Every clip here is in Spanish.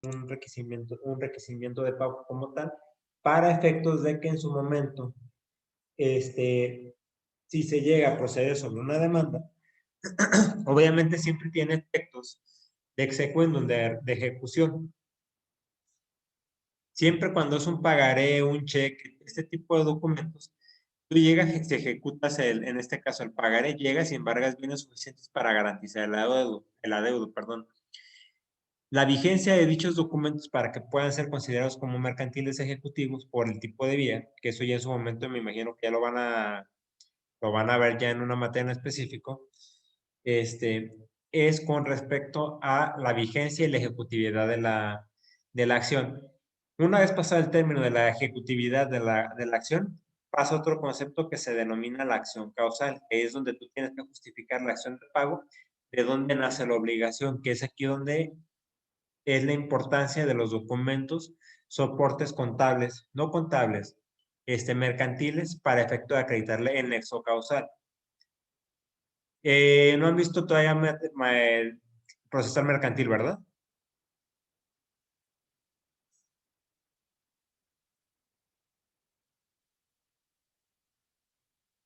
un requerimiento de pago como tal, para efectos de que en su momento, si se llega a proceder sobre una demanda, obviamente siempre tiene efectos de execuendo, de ejecución. Siempre cuando es un pagaré, un cheque, este tipo de documentos, tú llegas y se ejecutas, en este caso el pagaré, llegas y embargas bienes suficientes para garantizar el adeudo, perdón. La vigencia de dichos documentos para que puedan ser considerados como mercantiles ejecutivos por el tipo de vía, que eso ya en su momento me imagino que ya lo van a ver ya en una materia en específico, es con respecto a la vigencia y la ejecutividad de la acción. Una vez pasado el término de la ejecutividad de la acción, pasa otro concepto que se denomina la acción causal, que es donde tú tienes que justificar la acción de pago, de dónde nace la obligación, que es aquí donde es la importancia de los documentos, soportes contables, no contables, mercantiles, para efecto de acreditarle el nexo causal. No han visto todavía procesar mercantil, ¿verdad?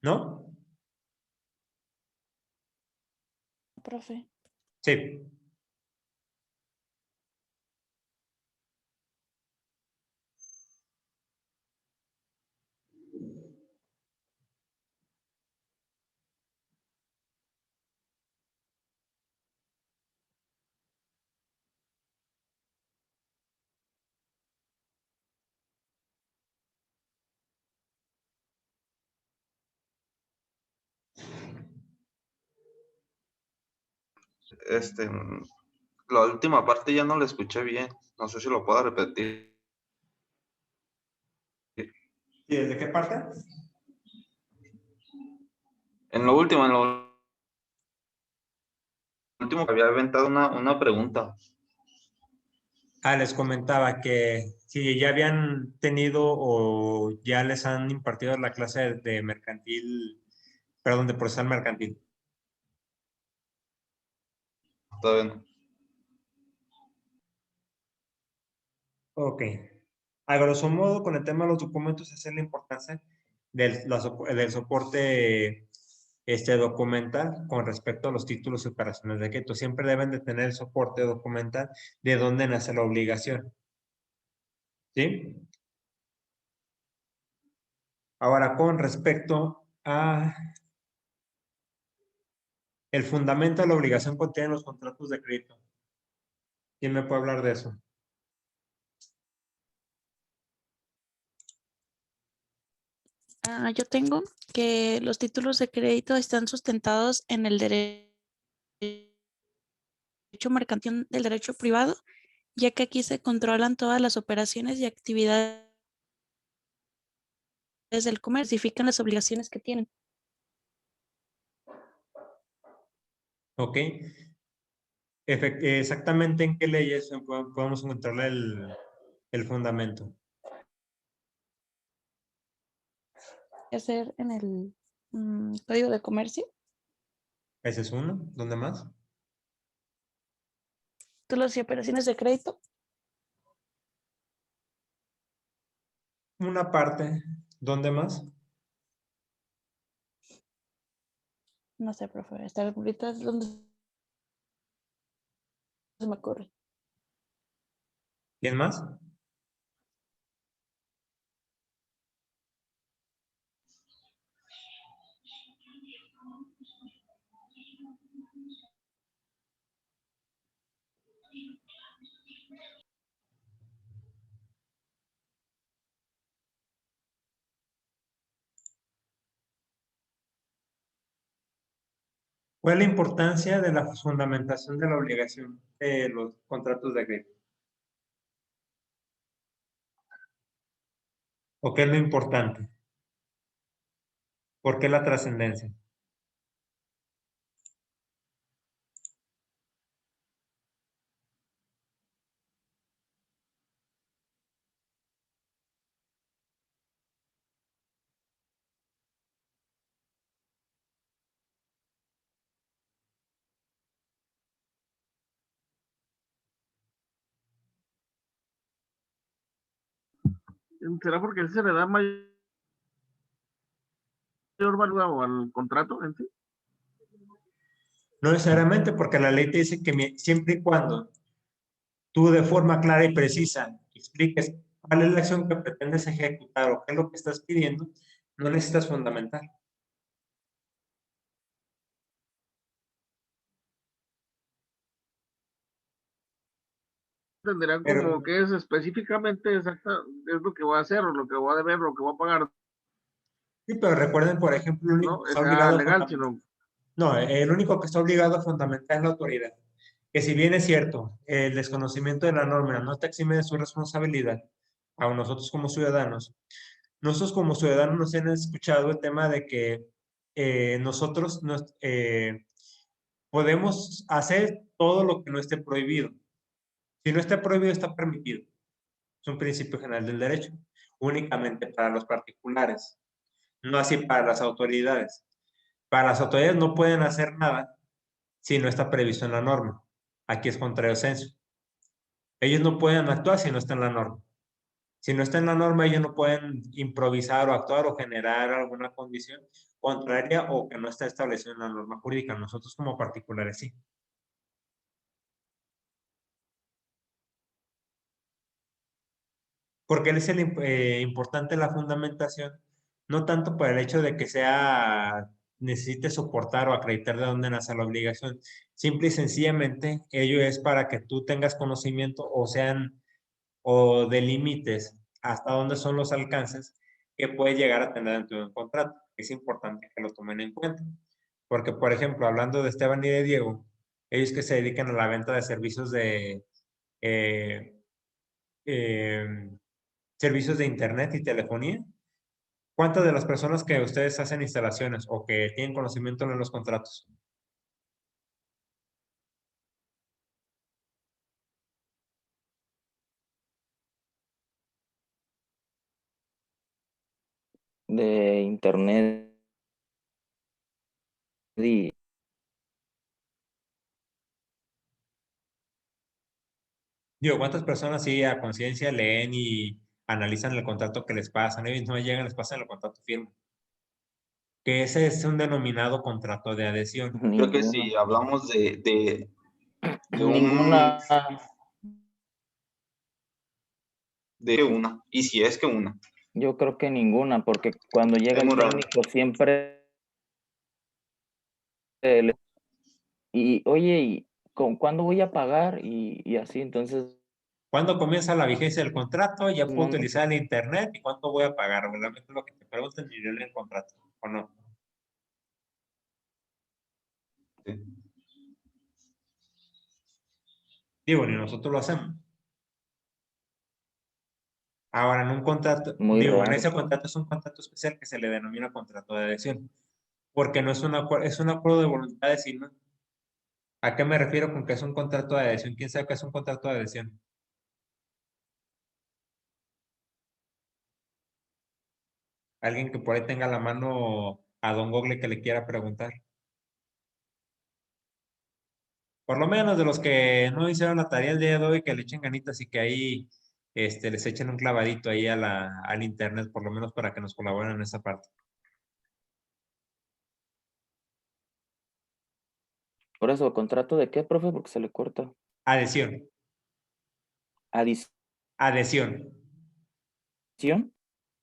¿No? Profe. Sí. Este, la última parte ya no la escuché bien. No sé si lo puedo repetir. ¿Y desde qué parte? En lo último había aventado una pregunta. Les comentaba que si ya habían tenido o ya les han impartido la clase de mercantil, perdón, de procesal mercantil. Todavía no. Ok. A grosso modo, con el tema de los documentos, esa es la importancia del soporte documental con respecto a los títulos y operaciones de crédito. Siempre deben de tener el soporte documental de dónde nace la obligación. ¿Sí? Ahora, con respecto a el fundamento de la obligación contiene los contratos de crédito. ¿Quién me puede hablar de eso? Yo tengo que los títulos de crédito están sustentados en el derecho mercantil del derecho privado, ya que aquí se controlan todas las operaciones y actividades del comercio, identifican las obligaciones que tienen. Ok. Exactamente en qué leyes podemos encontrar el fundamento. Hacer en el Código de Comercio, Ese es uno. ¿Dónde más? títulos y operaciones de crédito. Una parte. ¿Dónde más? No sé, profe, hasta ahorita es donde se me ocurre. ¿Quién más? ¿Cuál es la importancia de la fundamentación de la obligación de los contratos de crédito? ¿O qué es lo importante? ¿Por qué la trascendencia? ¿Será porque se le da mayor valor al contrato en sí? No necesariamente, porque la ley te dice que siempre y cuando tú de forma clara y precisa expliques cuál es la acción que pretendes ejecutar o qué es lo que estás pidiendo, no necesitas fundamental. Tendrán Pero, como que es específicamente exacta, es lo que voy a hacer, o lo que voy a deber, lo que voy a pagar, sí, pero recuerden, por ejemplo, el único ¿no? que está Ya obligado a legal, fundamentar. sino No, el único que está obligado a fundamentar es la autoridad. Que si bien es cierto, el desconocimiento de la norma no te exime de su responsabilidad, a nosotros como ciudadanos, nos han escuchado el tema de que nosotros podemos hacer todo lo que no esté prohibido. Si no está prohibido, está permitido. Es un principio general del derecho, únicamente para los particulares, no así para las autoridades. Para las autoridades no pueden hacer nada si no está previsto en la norma. Aquí es contrario censo. Ellos no pueden actuar si no está en la norma. Si no está en la norma, ellos no pueden improvisar o actuar o generar alguna condición contraria o que no está establecido en la norma jurídica. Nosotros como particulares sí. Porque es importante la fundamentación, no tanto por el hecho de que necesite soportar o acreditar de dónde nace la obligación. Simple y sencillamente, ello es para que tú tengas conocimiento o delimites hasta dónde son los alcances que puede llegar a tener dentro de un contrato. Es importante que lo tomen en cuenta. Porque, por ejemplo, hablando de Esteban y de Diego, ellos que se dedican a la venta de servicios eh, eh, servicios de internet y telefonía, ¿cuántas de las personas que ustedes hacen instalaciones o que tienen conocimiento en los contratos? de internet y Digo, ¿cuántas personas sí a conciencia leen y analizan el contrato que les pasan? Ellos no llegan, les pasan el contrato firme. Que ese es un denominado contrato de adhesión. Creo que ninguna, si hablamos de un, ninguna, de una, y si es que una, yo creo que ninguna, porque cuando llega el tengo una, técnico siempre y oye, ¿y cuándo voy a pagar? Y así, entonces, ¿Cuándo comienza la vigencia del contrato? Ya puedo no, utilizar el internet y cuánto voy a pagar. Regularmente es lo que te preguntan y yo el contrato, ¿o no? sí. Digo, ni nosotros lo hacemos. Ahora, en un contrato, muy digo, en raro. ese contrato es un contrato especial que se le denomina contrato de adhesión, porque no es es un acuerdo de voluntades, sino, ¿a qué me refiero con que es un contrato de adhesión? ¿Quién sabe qué es un contrato de adhesión? Alguien que por ahí tenga la mano a Don Google que le quiera preguntar. Por lo menos de los que no hicieron la tarea el día de hoy, que le echen ganitas y que ahí les echen un clavadito ahí al internet, por lo menos para que nos colaboren en esa parte. Por eso, ¿contrato de qué, profe? Porque se le corta. Adhesión, Adición, adhesión,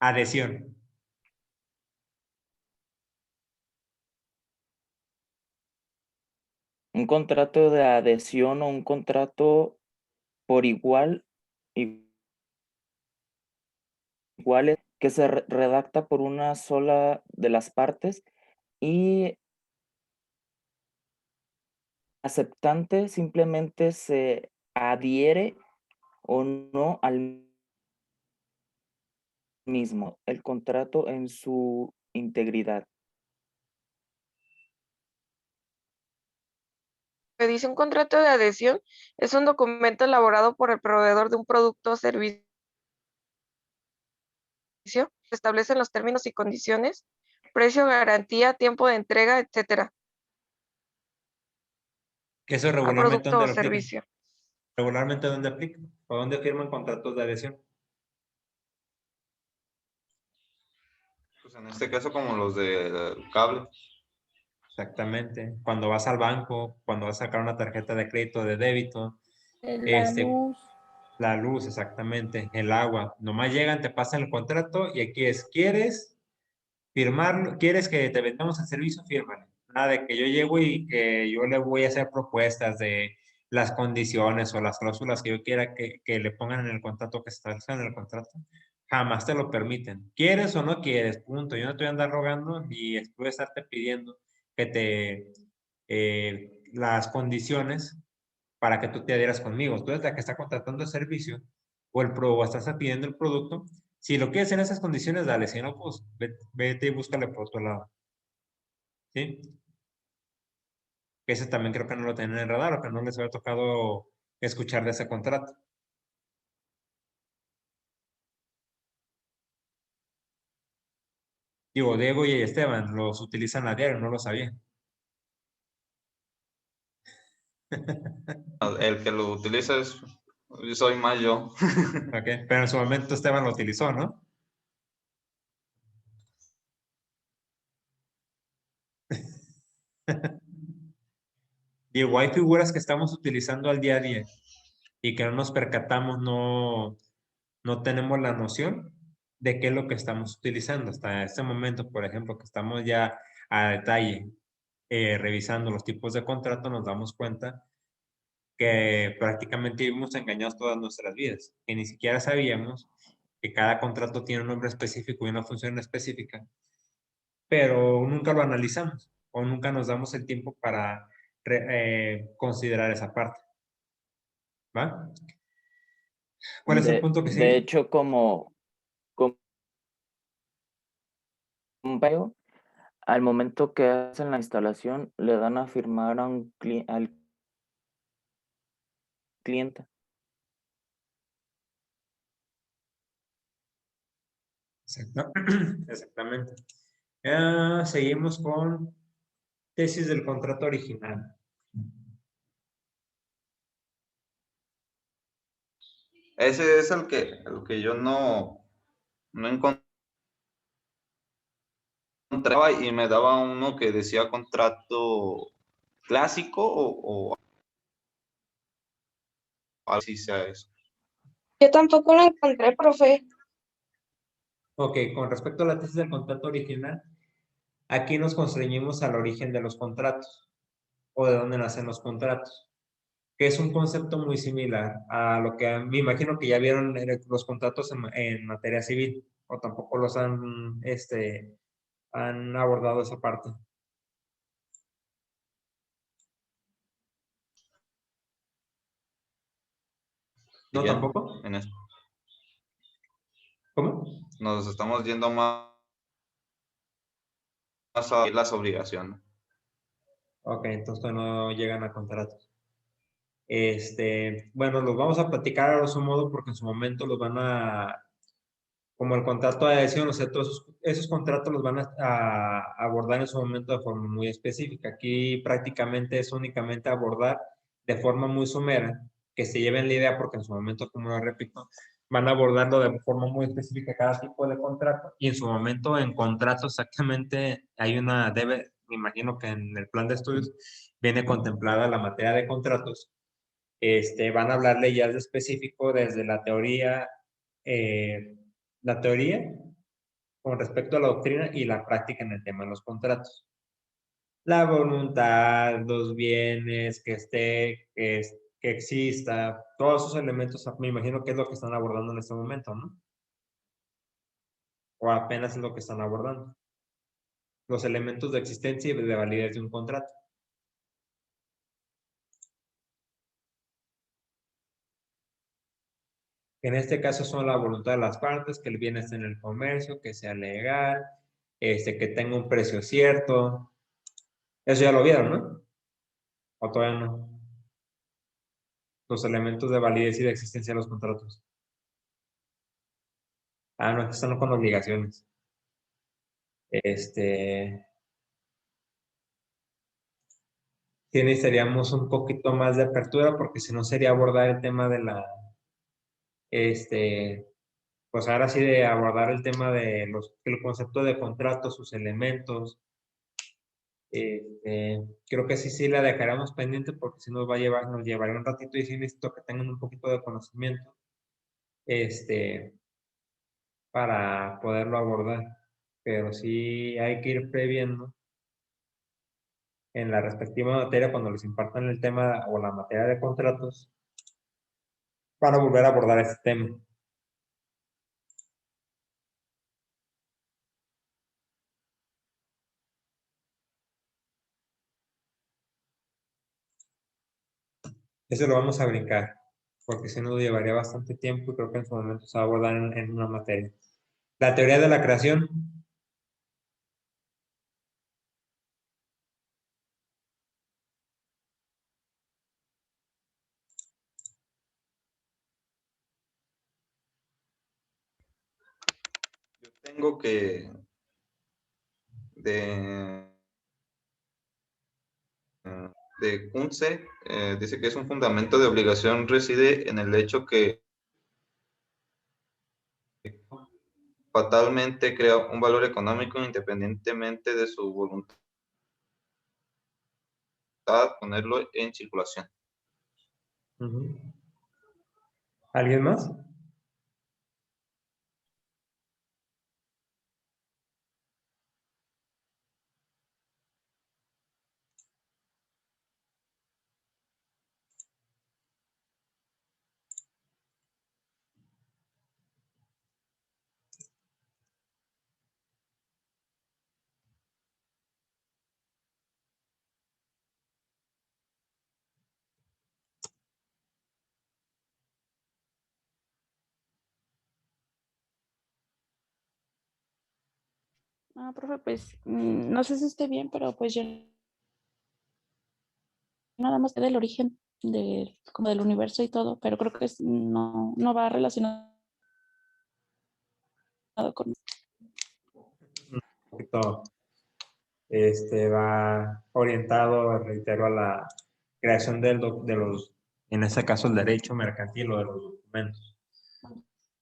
adhesión. un contrato de adhesión o un contrato por iguales que se redacta por una sola de las partes y aceptante simplemente se adhiere o no al mismo, el contrato en su integridad. Que dice un contrato de adhesión es un documento elaborado por el proveedor de un producto o servicio. Se establecen los términos y condiciones, precio, garantía, tiempo de entrega, etcétera, Eso al regularmente producto dónde o lo aplican. servicio. Regularmente dónde aplican o dónde firman contratos de adhesión. En este caso, como los del cable. Exactamente. Cuando vas al banco, cuando vas a sacar una tarjeta de crédito o de débito, La luz. la luz, exactamente, el agua. Nomás llegan, te pasan el contrato y aquí es, ¿quieres firmarlo? ¿Quieres que te vendamos el servicio? Fírmale. Nada de que yo llego y que yo le voy a hacer propuestas de las condiciones o las cláusulas que yo quiera que le pongan en el contrato, que establezcan en el contrato. Jamás te lo permiten. ¿Quieres o no quieres? Punto. Yo no te voy a andar rogando ni voy a estarte pidiendo que las condiciones para que tú te adhieras conmigo. Tú eres la que está contratando el servicio o estás pidiendo el producto. Si lo quieres en esas condiciones, dale. Si no, pues vete y búscale por otro lado. ¿Sí? Ese también creo que no lo tienen en el radar o que no les había tocado escuchar de ese contrato. Digo, Diego y Esteban los utilizan a diario, no lo sabían. El que lo utiliza soy más yo. Ok, pero en su momento Esteban lo utilizó, ¿no? Digo, hay figuras que estamos utilizando al día a día y que no nos percatamos, no tenemos la noción de qué es lo que estamos utilizando. Hasta este momento, por ejemplo, que estamos ya a detalle revisando los tipos de contrato, nos damos cuenta que prácticamente vivimos engañados todas nuestras vidas, que ni siquiera sabíamos que cada contrato tiene un nombre específico y una función específica, pero nunca lo analizamos o nunca nos damos el tiempo para considerar esa parte. ¿Va? ¿Cuál es el punto que De sigue? hecho, como veo, al momento que hacen la instalación, le dan a firmar a al cliente. Exactamente. Seguimos con tesis del contrato original. Ese es el que yo no encontraba y me daba uno que decía contrato clásico o así sea eso. Yo tampoco lo encontré, profe. Ok, con respecto a la tesis del contrato original, aquí nos constreñimos al origen de los contratos o de dónde nacen los contratos, que es un concepto muy similar a lo que me imagino que ya vieron los contratos en materia civil o tampoco los han abordado esa parte. ¿No Bien, tampoco? en eso. ¿Cómo? Nos estamos yendo más a las obligaciones. Ok, entonces no llegan a contratos. Bueno, los vamos a platicar a su modo porque en su momento los van a, como el contrato de adhesión, o sea, todos esos contratos los van a abordar en su momento de forma muy específica. Aquí prácticamente es únicamente abordar de forma muy somera, que se lleven la idea porque en su momento, como lo repito, van a abordarlo de forma muy específica cada tipo de contrato y en su momento en contrato exactamente hay me imagino que en el plan de estudios viene contemplada la materia de contratos. Van a hablarle ya de específico desde la teoría con respecto a la doctrina y la práctica en el tema de los contratos. La voluntad, los bienes, que exista, todos esos elementos, me imagino que es lo que están abordando en este momento, ¿no? O apenas es lo que están abordando. Los elementos de existencia y de validez de un contrato. En este caso son la voluntad de las partes, que el bien esté en el comercio, que sea legal, que tenga un precio cierto. Eso ya lo vieron, ¿no? O todavía no. Los elementos de validez y de existencia de los contratos. Ah, no, están con obligaciones. Sí necesitaríamos un poquito más de apertura porque si no sería abordar el tema de la, pues ahora sí de abordar el tema de el concepto de contrato, sus elementos. Creo que sí la dejaremos pendiente porque si nos llevaría un ratito y sí necesito que tengan un poquito de conocimiento para poderlo abordar. Pero sí hay que ir previendo en la respectiva materia cuando les impartan el tema o la materia de contratos para volver a abordar este tema. Eso lo vamos a brincar, porque si no llevaría bastante tiempo y creo que en su momento se va a abordar en una materia. La teoría de la creación. Yo tengo que de Kuntze, dice que es un fundamento de obligación reside en el hecho que fatalmente crea un valor económico independientemente de su voluntad ponerlo en circulación. ¿Alguien más? Ah, profe, pues no sé si esté bien, pero pues yo nada más sé del origen como del universo y todo, pero creo que no va relacionado con... Un poquito, va orientado, reitero, a la creación de los, en este caso, el derecho mercantil o de los documentos.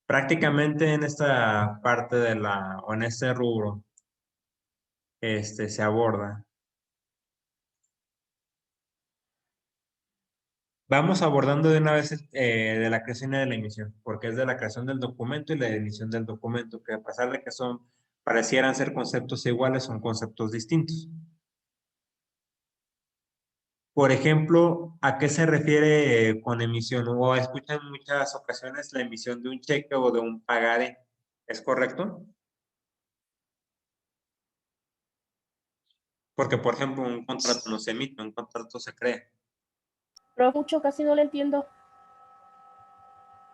Prácticamente en esta parte o en este rubro, se aborda. Vamos abordando de una vez de la creación y de la emisión, porque es de la creación del documento y la emisión del documento, que a pesar de que parecieran ser conceptos iguales, son conceptos distintos. Por ejemplo, ¿a qué se refiere con emisión? O escuchan en muchas ocasiones la emisión de un cheque o de un pagaré. ¿Es correcto? Porque, por ejemplo, un contrato no se emite, un contrato se crea. Pero mucho, casi no le entiendo.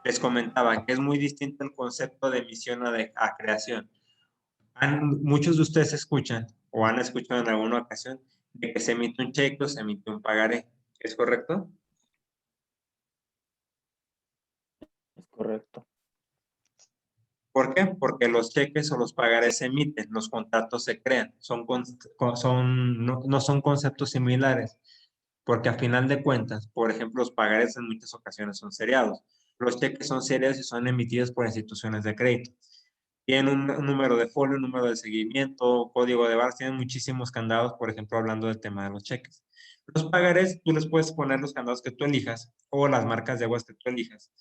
Les comentaba que es muy distinto el concepto de emisión a creación. Muchos de ustedes escuchan o han escuchado en alguna ocasión de que se emite un cheque o se emite un pagaré. ¿Es correcto? Es correcto. ¿Por qué? Porque los cheques o los pagarés se emiten, los contratos se crean, no son conceptos similares, porque a final de cuentas, por ejemplo, los pagarés en muchas ocasiones son seriados, los cheques son seriados y son emitidos por instituciones de crédito. Tienen un número de folio, un número de seguimiento, código de barras, tienen muchísimos candados, por ejemplo, hablando del tema de los cheques. Los pagarés, tú les puedes poner los candados que tú elijas o las marcas de aguas que tú elijas,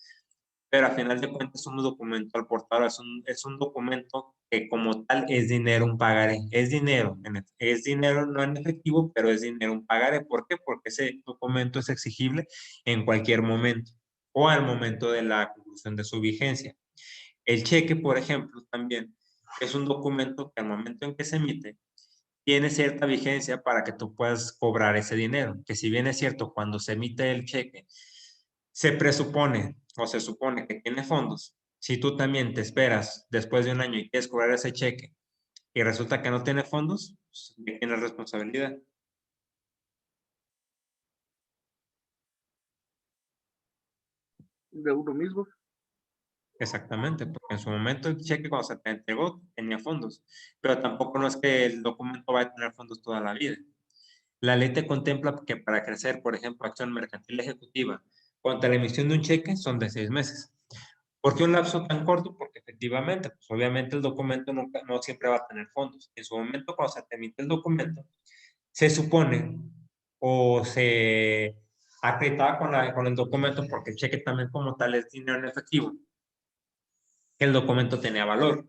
pero a final de cuentas es un documento al portador, es un documento que como tal es dinero, un pagaré, es dinero no en efectivo, pero es dinero, un pagaré. ¿Por qué? Porque ese documento es exigible en cualquier momento o al momento de la conclusión de su vigencia. El cheque, por ejemplo, también es un documento que al momento en que se emite, tiene cierta vigencia para que tú puedas cobrar ese dinero. Que si bien es cierto, cuando se emite el cheque, se presupone o se supone que tiene fondos. Si tú también te esperas después de un año y quieres cobrar ese cheque y resulta que no tiene fondos, pues, ¿de quién es responsabilidad? De uno mismo. Exactamente, porque en su momento el cheque cuando se te entregó tenía fondos, pero tampoco no es que el documento va a tener fondos toda la vida. La ley te contempla que para crecer, por ejemplo, acción mercantil ejecutiva contra la emisión de un cheque son de 6 meses. ¿Por qué un lapso tan corto? Porque efectivamente, pues obviamente el documento no siempre va a tener fondos. En su momento, cuando se te emite el documento, se supone o se acreditaba con el documento, porque el cheque también como tal es dinero en efectivo, que el documento tenía valor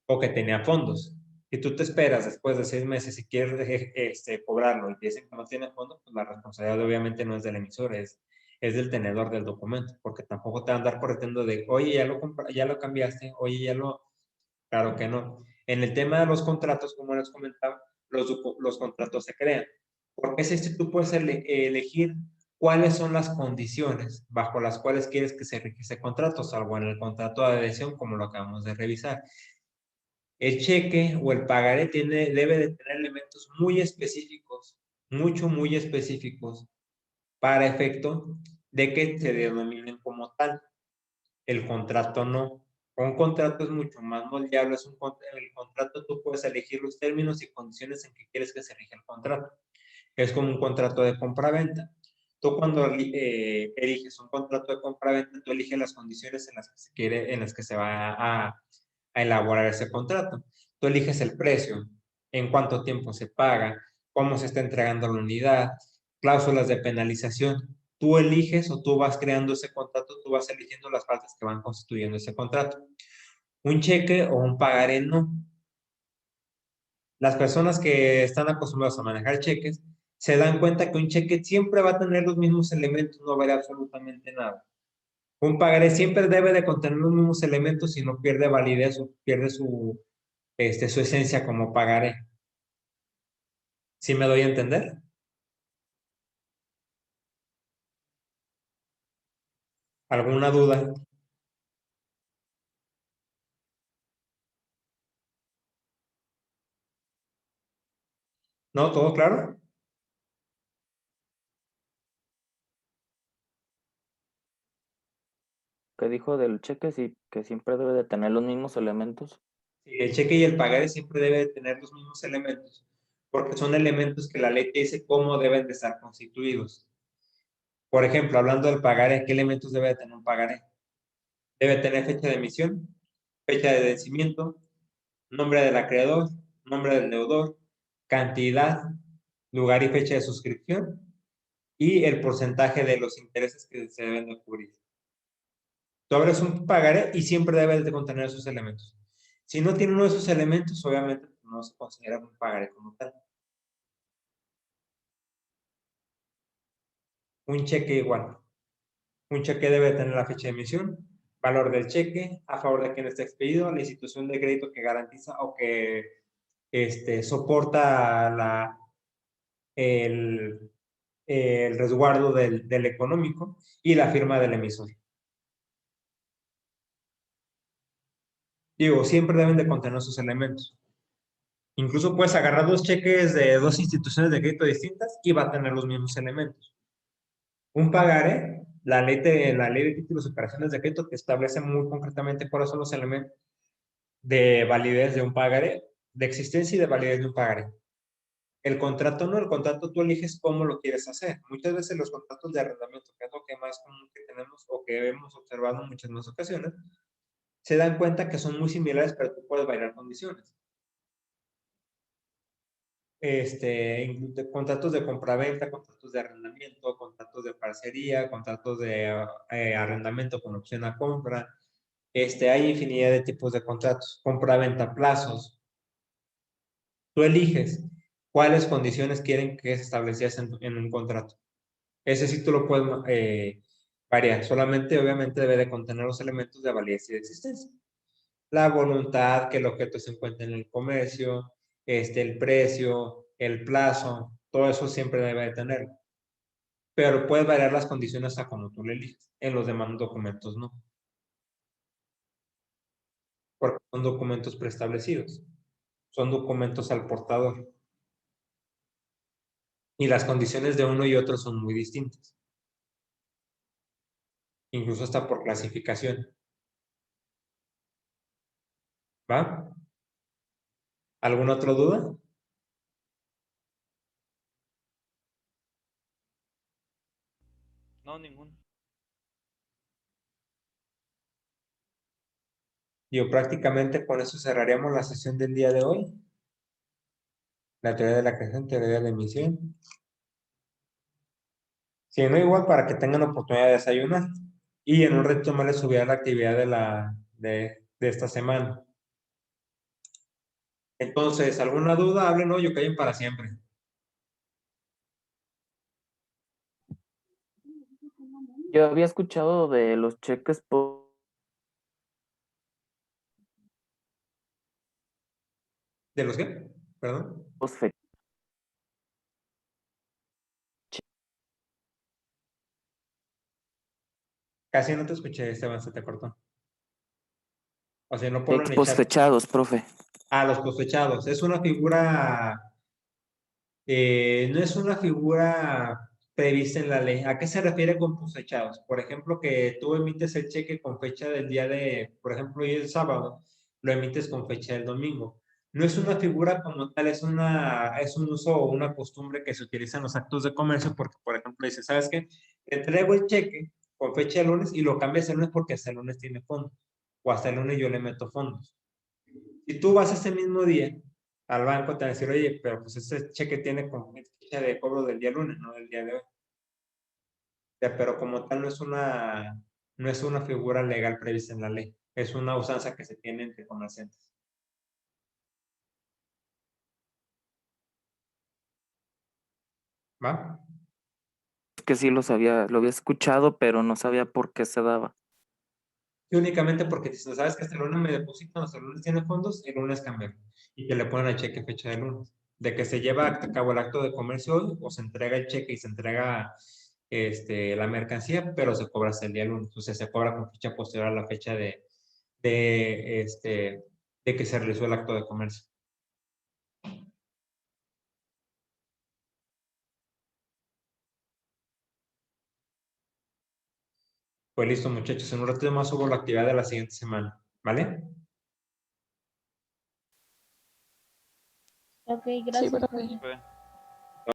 o que tenía fondos. Si tú te esperas después de 6 meses y quieres cobrarlo y te dicen que no tiene fondos, pues la responsabilidad obviamente no es del emisor, es del tenedor del documento, porque tampoco te van a andar corrigiendo de, oye, ya lo cambiaste, oye, ya lo... Claro que no. En el tema de los contratos, como les comentaba, los contratos se crean. Porque si tú puedes elegir cuáles son las condiciones bajo las cuales quieres que se rija ese contrato, salvo en el contrato de adhesión, como lo acabamos de revisar. El cheque o el pagaré debe de tener elementos muy específicos, muy específicos, para efecto de que se denominen como tal. El contrato no. Un contrato es mucho más moldeable. El contrato tú puedes elegir los términos y condiciones en que quieres que se rija el contrato. Es como un contrato de compra-venta. Tú cuando eliges un contrato de compra-venta, tú eliges las condiciones en las que se va a elaborar ese contrato. Tú eliges el precio, en cuánto tiempo se paga, cómo se está entregando la unidad, cláusulas de penalización. Tú eliges o tú vas creando ese contrato, tú vas eligiendo las partes que van constituyendo ese contrato. Un cheque o un pagaré no. Las personas que están acostumbradas a manejar cheques se dan cuenta que un cheque siempre va a tener los mismos elementos, no va a haber absolutamente nada. Un pagaré siempre debe de contener los mismos elementos y no pierde validez o pierde su esencia como pagaré. ¿Sí me doy a entender? ¿Alguna duda? ¿No? ¿Todo claro? ¿Qué dijo del cheque? Sí, que siempre debe de tener los mismos elementos. Sí, el cheque y el pagaré siempre debe de tener los mismos elementos, porque son elementos que la ley te dice cómo deben de estar constituidos. Por ejemplo, hablando del pagaré, ¿qué elementos debe de tener un pagaré? Debe tener fecha de emisión, fecha de vencimiento, nombre del acreedor, nombre del deudor, cantidad, lugar y fecha de suscripción y el porcentaje de los intereses que se deben de cubrir. Tú abres un pagaré y siempre debe de contener esos elementos. Si no tiene uno de esos elementos, obviamente no se considera un pagaré como tal. Un cheque igual. Un cheque debe tener la fecha de emisión, valor del cheque, a favor de quien está expedido, la institución de crédito que garantiza o que soporta el, el resguardo del económico y la firma del emisor. Digo, siempre deben de contener sus elementos. Incluso puedes agarrar dos cheques de dos instituciones de crédito distintas y va a tener los mismos elementos. Un pagaré, la ley de títulos y operaciones de crédito que establece muy concretamente cuáles son los elementos de validez de un pagaré, de existencia y de validez de un pagaré. El contrato no, el contrato tú eliges cómo lo quieres hacer. Muchas veces los contratos de arrendamiento, que es lo que más común que tenemos o que hemos observado en muchas más ocasiones, se dan cuenta que son muy similares, pero tú puedes variar condiciones. Contratos de compraventa, contratos de arrendamiento, contratos de parcería, contratos de arrendamiento con opción a compra. Hay infinidad de tipos de contratos. Compraventa, plazos. Tú eliges cuáles condiciones quieren que se estableciesen en un contrato. Ese sí tú lo puedes variar. Solamente, obviamente, debe de contener los elementos de validez y de existencia. La voluntad, que el objeto se encuentre en el comercio, el precio, el plazo, todo eso siempre debe de tenerlo. Pero puedes variar las condiciones a como tú le eliges. En los demás documentos no. Porque son documentos preestablecidos. Son documentos al portador. Y las condiciones de uno y otro son muy distintas. Incluso hasta por clasificación. ¿Va? ¿Alguna otra duda? No, ninguno. Yo prácticamente con eso cerraríamos la sesión del día de hoy. La teoría de la creación, teoría de la emisión. Si no, igual para que tengan oportunidad de desayunar. Y en un reto más les subirá la actividad de esta semana. Entonces, ¿alguna duda? Hablen hoy o callen para siempre. Yo había escuchado de los cheques ¿De los qué? Perdón. post-fecha. Casi no te escuché, Esteban, se te cortó. O sea, no ponlo en Cheques el chat. post-fechados, profe. Ah, los cosechados. Es una figura, no es una figura prevista en la ley. ¿A qué se refiere con cosechados? Por ejemplo, que tú emites el cheque con fecha del día de, por ejemplo, hoy es sábado, lo emites con fecha del domingo. No es una figura como tal, es un uso o una costumbre que se utiliza en los actos de comercio porque, por ejemplo, dice, ¿sabes qué? Te traigo el cheque con fecha de lunes y lo cambias el lunes porque hasta el lunes tiene fondos. O hasta el lunes yo le meto fondos. Si tú vas ese mismo día al banco, te van a decir, oye, pero pues ese cheque tiene como fecha de cobro del día lunes, no del día de hoy. O sea, pero como tal no es una figura legal prevista en la ley. Es una usanza que se tiene entre comerciantes. ¿Va? Que sí lo había escuchado, pero no sabía por qué se daba. Y únicamente porque si no sabes que hasta el lunes me depositan, hasta el lunes tiene fondos, el lunes cambia. Y que le ponen el cheque fecha de lunes. De que se lleva a cabo el acto de comercio hoy, o se entrega el cheque y se entrega la mercancía, pero se cobra hasta el día lunes. O sea, se cobra con fecha posterior a la fecha de que se realizó el acto de comercio. Pues listo, muchachos. En un rato más hubo la actividad de la siguiente semana. ¿Vale? Ok, Sí, gracias. profe. profe.